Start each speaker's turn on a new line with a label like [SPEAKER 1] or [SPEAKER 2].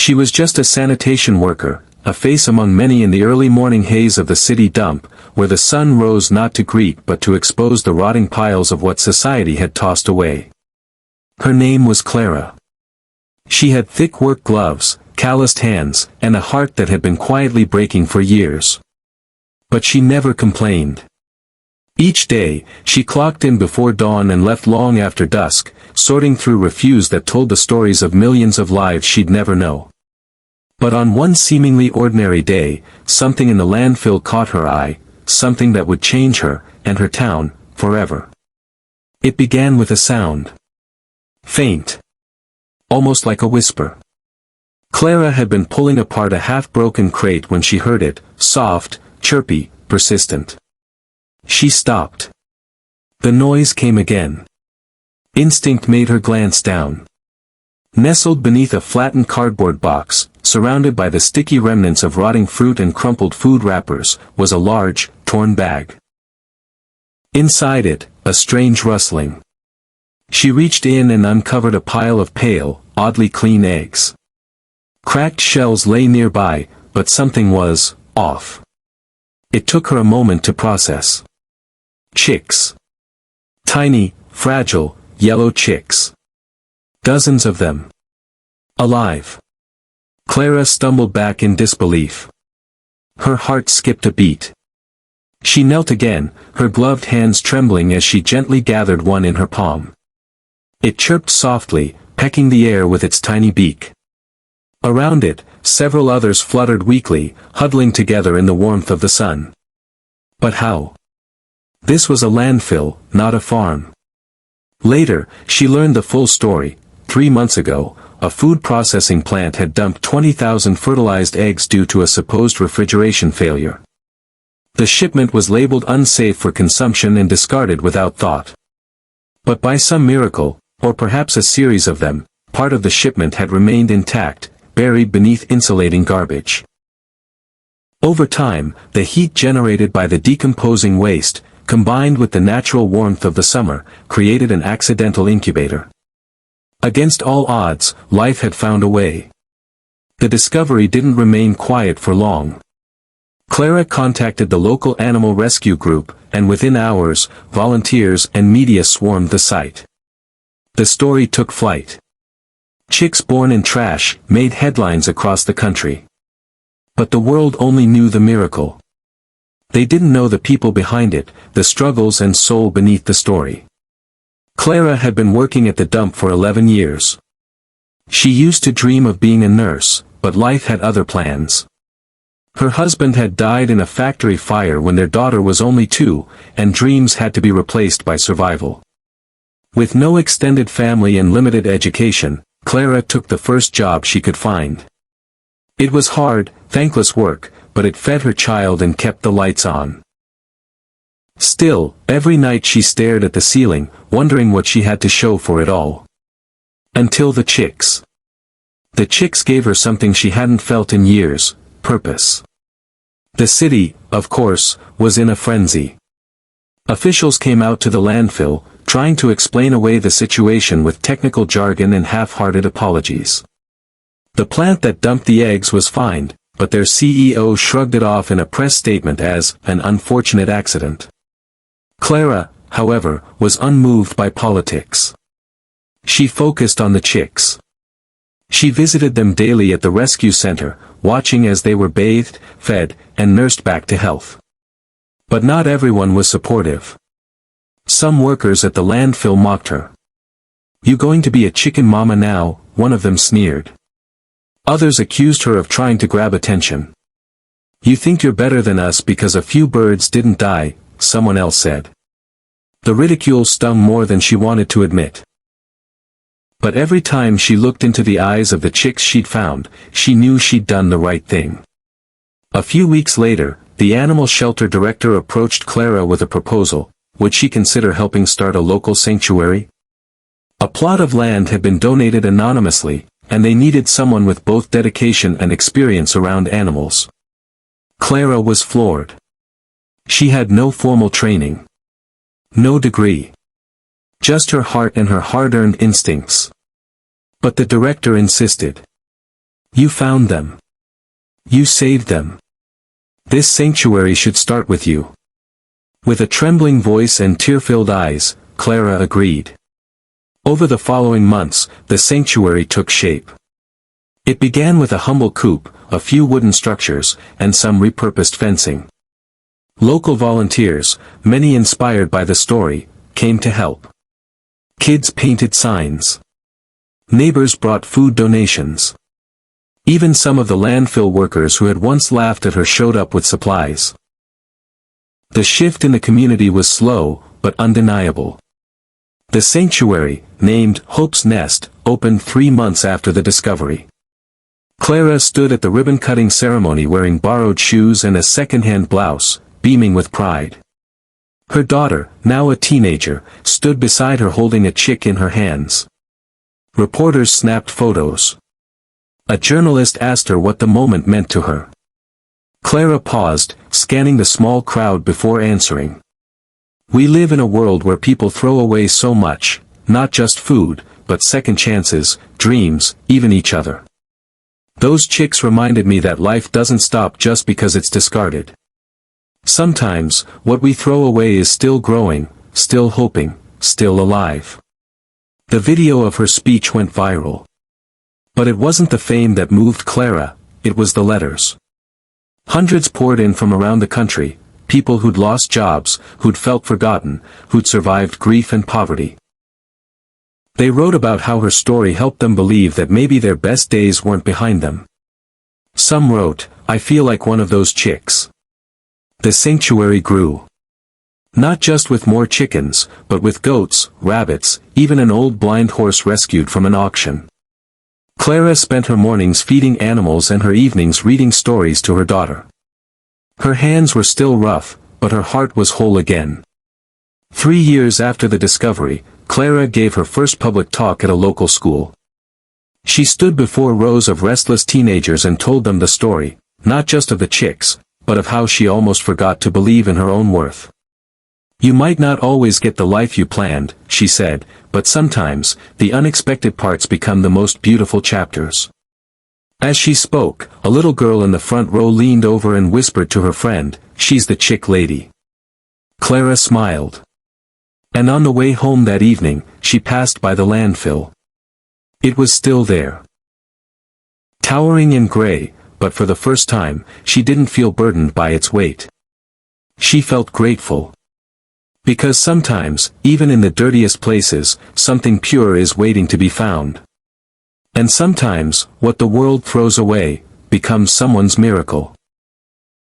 [SPEAKER 1] She was just a sanitation worker, a face among many in the early morning haze of the city dump, where the sun rose not to greet but to expose the rotting piles of what society had tossed away. Her name was Clara. She had thick work gloves, calloused hands, and a heart that had been quietly breaking for years. But she never complained. Each day, she clocked in before dawn and left long after dusk, sorting through refuse that told the stories of millions of lives she'd never know. But on one seemingly ordinary day, something in the landfill caught her eye, something that would change her, and her town, forever. It began with a sound. Faint. Almost like a whisper. Clara had been pulling apart a half-broken crate when she heard it, soft, chirpy, persistent. She stopped. The noise came again. Instinct made her glance down. Nestled beneath a flattened cardboard box, surrounded by the sticky remnants of rotting fruit and crumpled food wrappers, was a large, torn bag. Inside it, a strange rustling. She reached in and uncovered a pile of pale, oddly clean eggs. Cracked shells lay nearby, but something was off. It took her a moment to process. Chicks. Tiny, fragile, yellow chicks. Dozens of them. Alive. Clara stumbled back in disbelief. Her heart skipped a beat. She knelt again, her gloved hands trembling as she gently gathered one in her palm. It chirped softly, pecking the air with its tiny beak. Around it, several others fluttered weakly, huddling together in the warmth of the sun. But how? This was a landfill, not a farm. Later, she learned the full story. 3 months ago, a food processing plant had dumped 20,000 fertilized eggs due to a supposed refrigeration failure. The shipment was labeled unsafe for consumption and discarded without thought. But by some miracle, or perhaps a series of them, part of the shipment had remained intact, buried beneath insulating garbage. Over time, the heat generated by the decomposing waste, combined with the natural warmth of the summer, created an accidental incubator. Against all odds, life had found a way. The discovery didn't remain quiet for long. Clara contacted the local animal rescue group, and within hours, volunteers and media swarmed the site. The story took flight. Chicks born in trash made headlines across the country. But the world only knew the miracle. They didn't know the people behind it, the struggles and soul beneath the story. Clara had been working at the dump for 11 years. She used to dream of being a nurse, but life had other plans. Her husband had died in a factory fire when their daughter was only 2, and dreams had to be replaced by survival. With no extended family and limited education, Clara took the first job she could find. It was hard, thankless work, but it fed her child and kept the lights on. Still, every night she stared at the ceiling, wondering what she had to show for it all. Until the chicks. The chicks gave her something she hadn't felt in years: purpose. The city, of course, was in a frenzy. Officials came out to the landfill, trying to explain away the situation with technical jargon and half-hearted apologies. The plant that dumped the eggs was fined, but their CEO shrugged it off in a press statement as an unfortunate accident. Clara, however, was unmoved by politics. She focused on the chicks. She visited them daily at the rescue center, watching as they were bathed, fed, and nursed back to health. But not everyone was supportive. Some workers at the landfill mocked her. "You going to be a chicken mama now?" one of them sneered. Others accused her of trying to grab attention. "You think you're better than us because a few birds didn't die," someone else said. The ridicule stung more than she wanted to admit. But every time she looked into the eyes of the chicks she'd found, she knew she'd done the right thing. A few weeks later, the animal shelter director approached Clara with a proposal. Would she consider helping start a local sanctuary? A plot of land had been donated anonymously, and they needed someone with both dedication and experience around animals. Clara was floored. She had no formal training. No degree. Just her heart and her hard-earned instincts. But the director insisted. You found them. You saved them. This sanctuary should start with you. With a trembling voice and tear-filled eyes, Clara agreed. Over the following months, the sanctuary took shape. It began with a humble coop, a few wooden structures, and some repurposed fencing. Local volunteers, many inspired by the story, came to help. Kids painted signs. Neighbors brought food donations. Even some of the landfill workers who had once laughed at her showed up with supplies. The shift in the community was slow, but undeniable. The sanctuary, named Hope's Nest, opened 3 months after the discovery. Clara stood at the ribbon-cutting ceremony wearing borrowed shoes and a second-hand blouse, beaming with pride. Her daughter, now a teenager, stood beside her holding a chick in her hands. Reporters snapped photos. A journalist asked her what the moment meant to her. Clara paused, scanning the small crowd before answering. We live in a world where people throw away so much, not just food, but second chances, dreams, even each other. Those chicks reminded me that life doesn't stop just because it's discarded. Sometimes, what we throw away is still growing, still hoping, still alive. The video of her speech went viral. But it wasn't the fame that moved Clara, it was the letters. Hundreds poured in from around the country, people who'd lost jobs, who'd felt forgotten, who'd survived grief and poverty. They wrote about how her story helped them believe that maybe their best days weren't behind them. Some wrote, "I feel like one of those chicks." The sanctuary grew. Not just with more chickens, but with goats, rabbits, even an old blind horse rescued from an auction. Clara spent her mornings feeding animals and her evenings reading stories to her daughter. Her hands were still rough, but her heart was whole again. 3 years after the discovery, Clara gave her first public talk at a local school. She stood before rows of restless teenagers and told them the story, not just of the chicks, but of how she almost forgot to believe in her own worth. You might not always get the life you planned, she said, but sometimes, the unexpected parts become the most beautiful chapters. As she spoke, a little girl in the front row leaned over and whispered to her friend, "She's the chick lady." Clara smiled. And on the way home that evening, she passed by the landfill. It was still there. Towering in gray, but for the first time, she didn't feel burdened by its weight. She felt grateful. Because sometimes, even in the dirtiest places, something pure is waiting to be found. And sometimes, what the world throws away, becomes someone's miracle.